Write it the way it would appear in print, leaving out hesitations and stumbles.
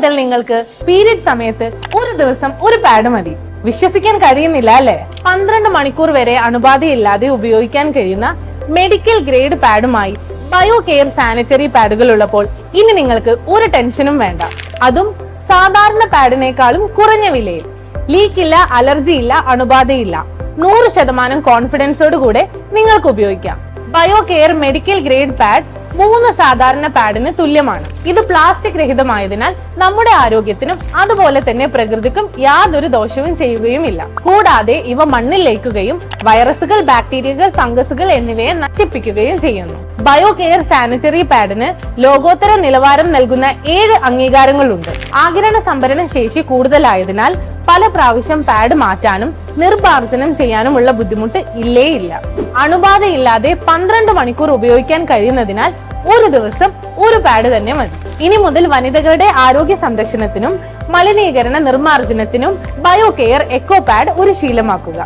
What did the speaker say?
മുതൽ നിങ്ങൾക്ക് പീരിയഡ് സമയത്ത് ഒരു ദിവസം ഒരു പാഡ് മതി. വിശ്വസിക്കാൻ കഴിയുന്നില്ല അല്ലെ? 12 മണിക്കൂർ വരെ അണുബാധയില്ലാതെ ഉപയോഗിക്കാൻ കഴിയുന്ന മെഡിക്കൽ ഗ്രേഡ് പാഡുമായി ബയോ കെയർ സാനിറ്ററി പാഡുകൾ ഉള്ളപ്പോൾ ഇനി നിങ്ങൾക്ക് ഒരു ടെൻഷനും വേണ്ട. അതും സാധാരണ പാഡിനേക്കാളും കുറഞ്ഞ വിലയിൽ. ലീക്കില്ല, അലർജി ഇല്ല, അണുബാധയില്ല. 100% കോൺഫിഡൻസോട് കൂടെ നിങ്ങൾക്ക് ഉപയോഗിക്കാം. Bio care medical grade pad 3 സാധാരണ പാഡിന് തുല്യമാണ്. ഇത് പ്ലാസ്റ്റിക് രഹിതമായതിനാൽ നമ്മുടെ ആരോഗ്യത്തിനും അതുപോലെ തന്നെ പ്രകൃതിക്കും യാതൊരു ദോഷവും ചെയ്യുകയുമില്ല. കൂടാതെ ഇവ മണ്ണിൽ ലയിക്കുകയും വൈറസുകൾ, ബാക്ടീരിയകൾ, ഫംഗസുകൾ എന്നിവയെ നശിപ്പിക്കുകയും ചെയ്യുന്നു. ബയോ കെയർ സാനിറ്ററി പാഡിന് ലോകോത്തര നിലവാരം നൽകുന്ന 7 അംഗീകാരങ്ങളുണ്ട്. ആഗിരണ സംഭരണ ശേഷി കൂടുതലായതിനാൽ പല പ്രാവശ്യം പാഡ് മാറ്റാനും നിർമ്മാർജ്ജനം ചെയ്യാനുമുള്ള ബുദ്ധിമുട്ട് ഇല്ല. അണുബാധയില്ലാതെ 12 മണിക്കൂർ ഉപയോഗിക്കാൻ കഴിയുന്നതിനാൽ ഒരു ദിവസം ഒരു പാഡ് തന്നെ മതി. ഇനി മുതൽ വനിതകളുടെ ആരോഗ്യ സംരക്ഷണത്തിനും മലിനീകരണ നിർമ്മാർജ്ജനത്തിനും ബയോ കെയർ എക്കോ പാഡ് ഒരു ശീലമാക്കുക.